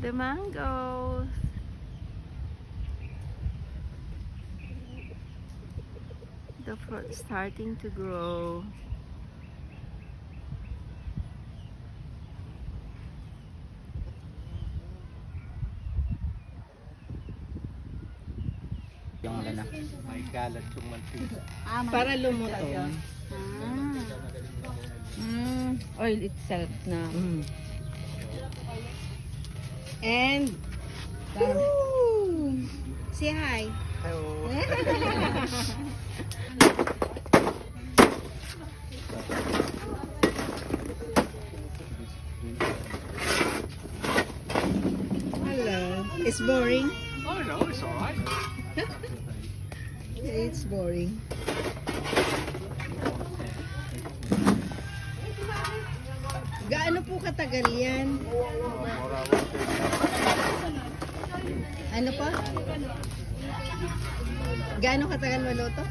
The mangoes. The fruit starting to grow. Yung ano na. May kalat yung mantika. Para lumutong. Oil itself na. And woo! Say hi. Hello. Hello. It's boring. Oh no, it's alright. It's boring. Gaano po katagal yan? Ano pa? Gaano katagal maluto?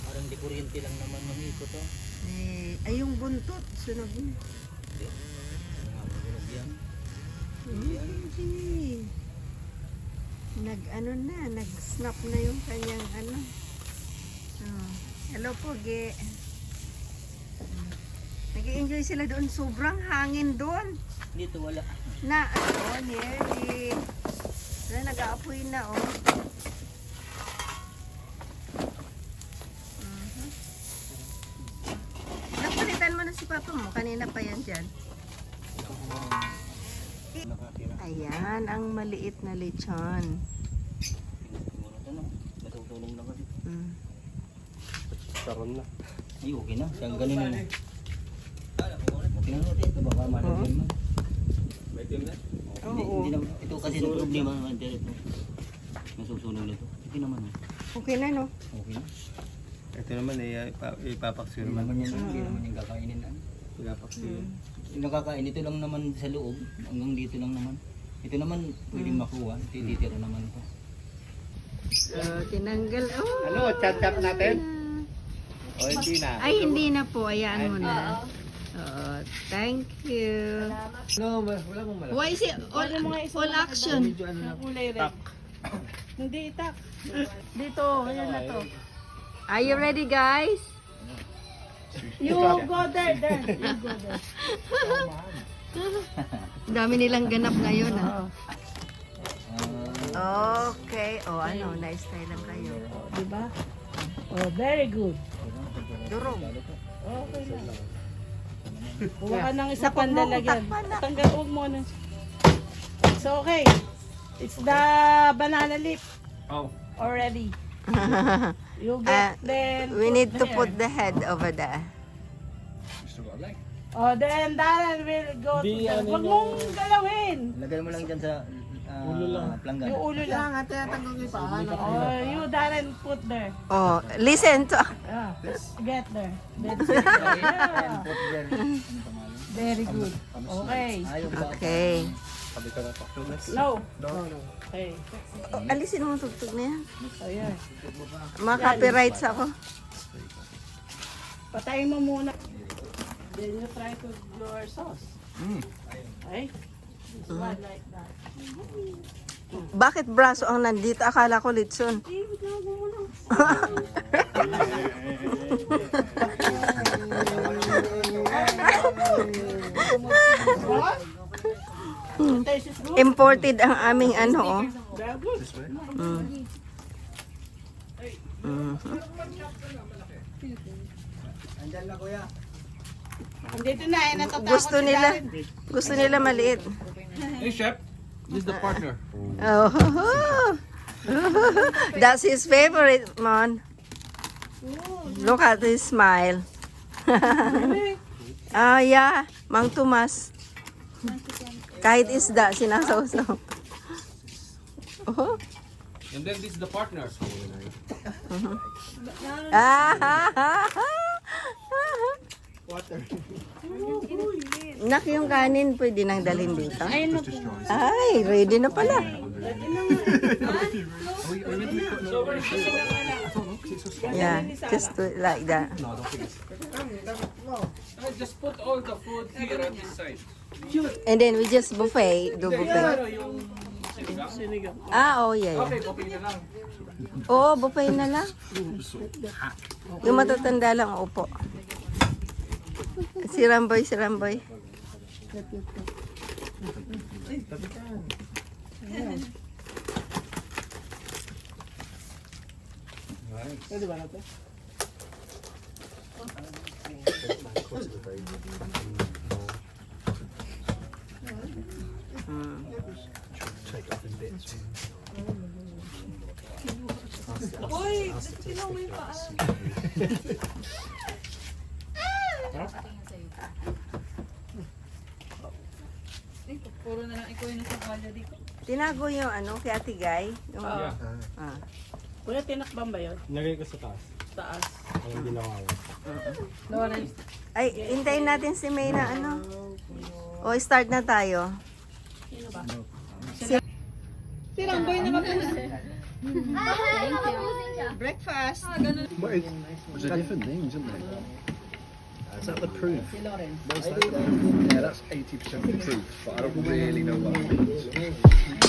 Parang di kuryente lang naman ng ikot to. Ay, yung buntot. Sunog mo. Hindi. Nag-ano na, nag-snap na yung kanyang ano. Oh. Hello po, Ge. Nag-i-enjoy sila doon. Sobrang hangin doon. Dito wala. Na, ano, nearly. Nag-aapoy na, oh. Napalitan mo na si Papa mo. Kanina pa yan dyan. Ayan, ang maliit na lechon. Siguro ito no. Natutulong na kasi. Saron na. Ay okay na. Siyang ganun na. Okay na ito. Baka malagyan mo. May team na? Hindi naman. Ito kasi yung problema naman. Ito. Nasusunog nito. Okay naman. Okay na, no? Okay na. Ito naman ipapaksiyo Hindi naman. naman yan. Hindi naman yung kakainin. Ipapaksiyo. Yung nakakain, ito lang naman sa loob. Hanggang dito lang naman. Ito naman pwedeng makuha. Titira naman ito. So, tinanggal. Oh, Ano, chat-chat natin? O hindi na? ay, hindi na po. Ayaan mo na. Thank you. No, wala mong malaki. Why is it all action? Medyo ano na. Kulay red. Hindi itak. Dito, ayan na to. Are you ready, guys? You go there. You go there. Dami nilang ganap ngayon, ah. Ah, Okay. Oh, ano, nice tayo lang kayo. Diba? Oh, very good. Durog. Okay lang. Kuha ka ng isa pang lalagyan. Tanggal, huwag mo na. It's okay. It's the banana leaf Oh. already. You get then We need to here. put the head over there. Oh, then Darren will go to the... Huwag mong galawin. lagay mo lang dyan sa planggana. Yung ulo lang. Oh, you Darren put there. Oh, listen to... Yeah. Get there. That's it. And Yeah. put there. Ano pangalan? Very good. Okay. Ayaw ba? Okay. Sabi ko na pa. No. Okay. Oh, alisin mo ang tugtog na yan. Ayan. Mga-copyrights ako. Patayin mo muna. Then you try to your sauce. Okay? This one like that. Bakit braso ang nandito? Akala ko litson. Eh, bigyan mo muna. The taste is good. Imported ang aming ano, oh. Very good. Andyan na kuya. Andito na, eh, natatakot Gusto nila maliit. Hey chef, this is the partner. Oh. That's his favorite, man. Look at his smile. Ah, yeah. Mang Tomas. Kahit isda, sinasawsaw. Oh. And then this is the partner. Nak, yung kanin pwede nang dalhin dito. Ay, ready na pala. Yeah, just do it like that. Just put all the food here on this side. And then we just buffet, do buffet. Pero yung Sinigang. Ah, oh yeah, yeah. okay, copy na lang. Oo, buffet na lang. Yung matatanda lang, upo. Si Ramboy, si Ramboy. Pwede ba natin? Puro na lang ikaw yung nasa kanya dito. Tinago yung ano, kay Ate Guy. Yung, Oo. ah. Kuya, tinakbang ba yun? Nagay ko sa taas. Taas. Ang ginawa ko. Lawrence. Ay, hintayin natin si May na ano. O, start na tayo. Si Ramboy na ba? Breakfast. But it's a different names, isn't it? Is that the proof? What's that? Yeah, that's 80% the proof, but I don't really know what that means.